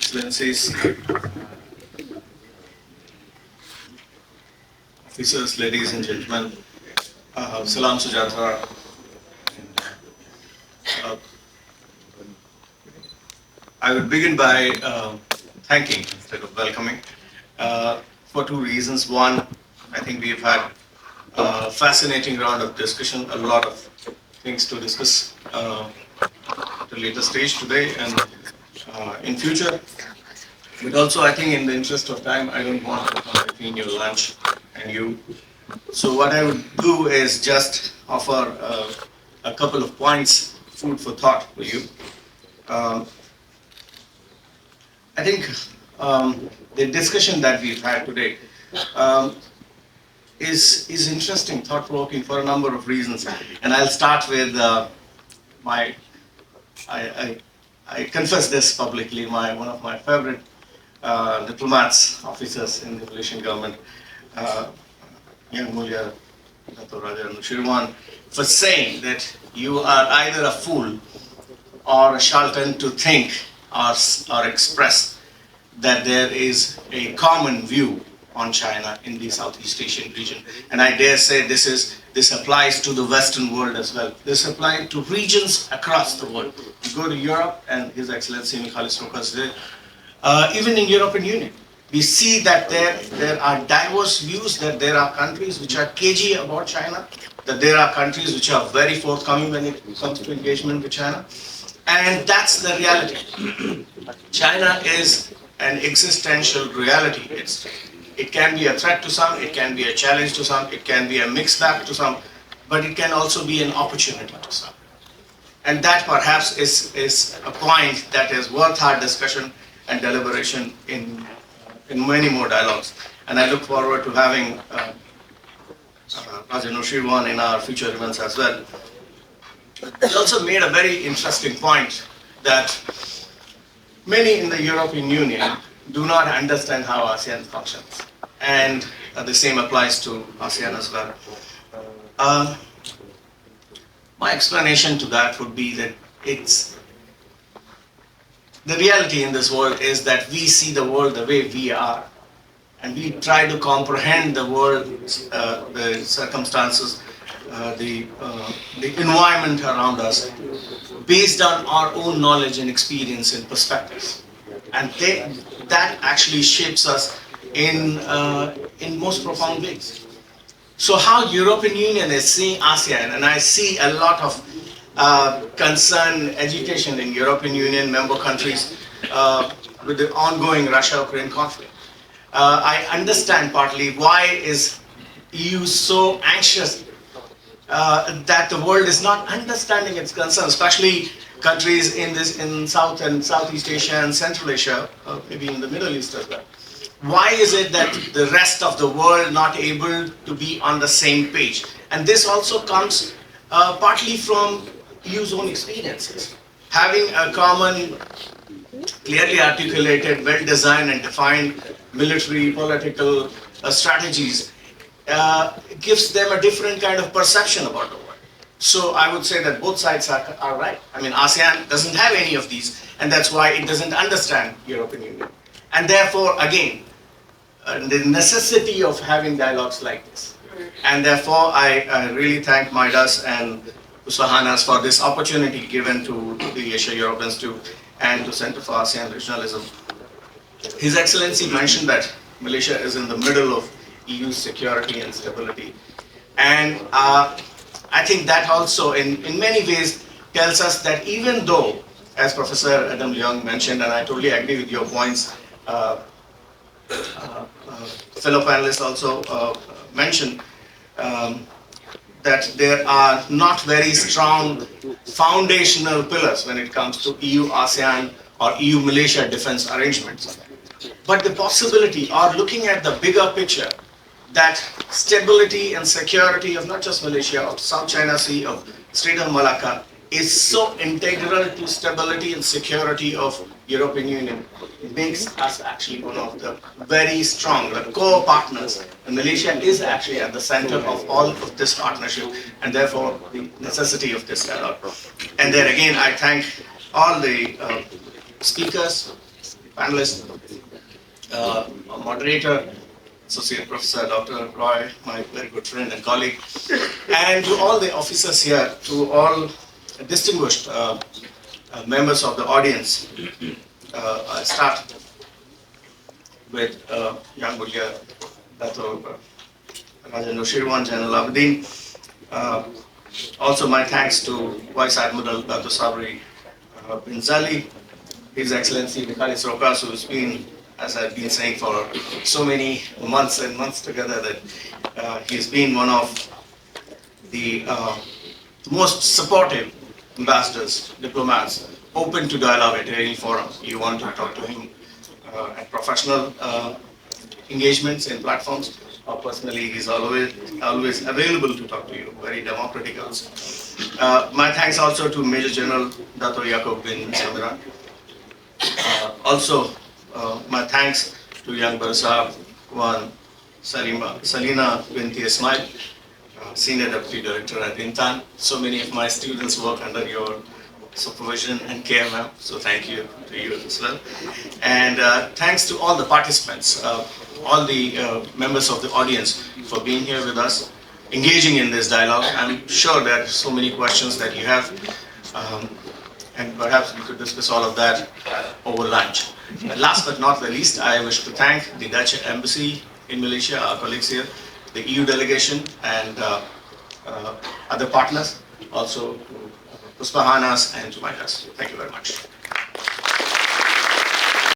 Excellencies, officers, ladies and gentlemen, Salam Sujatra. I would begin by thanking instead of welcoming for two reasons. One, I think we've had a fascinating round of discussion, a lot of things to discuss at a later stage today and in future. But also, I think in the interest of time, I don't want to come between your lunch and you. So what I would do is just offer a couple of points, food for thought for you. I think the discussion that we've had today is interesting, thought-provoking for a number of reasons. And I'll start with I confess this publicly, one of my favorite diplomats, officers in the Malaysian government, Yang Mulia Dato' Raja Nusirwan, for saying that you are either a fool or a charlatan to think or express that there is a common view on China in the Southeast Asian region. And I dare say this applies to the Western world as well. This applies to regions across the world. You go to Europe, and His Excellency Mikhalis Rokas there, even in European Union, we see that there are diverse views, that there are countries which are cagey about China, that there are countries which are very forthcoming when it comes to engagement with China. And that's the reality. China is an existential reality. It can be a threat to some, it can be a challenge to some, it can be a mixed bag to some, but it can also be an opportunity to some. And that perhaps is a point that is worth our discussion and deliberation in many more dialogues. And I look forward to having Raja Nusirwan in our future events as well. He also made a very interesting point that many in the European Union do not understand how ASEAN functions. And the same applies to ASEAN as well. My explanation to that would be that the reality in this world is that we see the world the way we are. And we try to comprehend the world, the circumstances, the environment around us based on our own knowledge and experience and perspectives. And that actually shapes us in most profound ways. So how European Union is seeing ASEAN, and I see a lot of concern, agitation in European Union member countries with the ongoing Russia-Ukraine conflict. I understand partly why is EU so anxious that the world is not understanding its concerns, especially countries in South and Southeast Asia and Central Asia, maybe in the Middle East as well. Why is it that the rest of the world not able to be on the same page? And this also comes partly from EU's own experiences. Having a common, clearly articulated, well-designed and defined military, political strategies gives them a different kind of perception about the world. So I would say that both sides are right. I mean, ASEAN doesn't have any of these, and that's why it doesn't understand European Union. And therefore, again, the necessity of having dialogues like this. And therefore, I really thank MiDAS and Usahanas for this opportunity given to the Asia Europe Institute and to Center for ASEAN Regionalism. His Excellency mentioned that Malaysia is in the middle of EU security and stability. And I think that also in many ways tells us that even though, as Professor Adam Leong mentioned, and I totally agree with your points, fellow panelists also mentioned that there are not very strong foundational pillars when it comes to EU-ASEAN or EU-Malaysia defense arrangements. But the possibility, or looking at the bigger picture, that stability and security of not just Malaysia, of South China Sea, of Strait of Malacca, is so integral to stability and security of European Union. It makes us actually one of the very strong, the core partners. And Malaysia is actually at the center of all of this partnership, and therefore the necessity of this dialogue. And then again, I thank all the speakers, panelists, our moderator, Associate Professor Dr. Roy, my very good friend and colleague, and to all the officers here, to all distinguished members of the audience. I'll start with young Mulia, Dr. Rajendra Shirwan, General Abedin. Also my thanks to Vice Admiral Dr. Sabri bin Zali, His Excellency Mikhalis Rokas, who's been, as I've been saying for so many months and months together, that he's been one of the most supportive ambassadors, diplomats, open to dialogue at any forum. You want to talk to him at professional engagements and platforms, or personally, he's always available to talk to you, very democratic also. My thanks also to Major General Dr. Yaqub bin Samiran. Also, my thanks to young Barsab, one Salina binti Ismail, Senior Deputy Director at Intan. So many of my students work under your supervision and care, ma'am. So thank you to you as well. And thanks to all the participants, all the members of the audience for being here with us, engaging in this dialogue. I'm sure there are so many questions that you have, and perhaps we could discuss all of that over lunch. And last but not the least, I wish to thank the Dutch Embassy in Malaysia, our colleagues here, the EU delegation, and other partners, also to Puspahanas and to MiDAS. Thank you very much.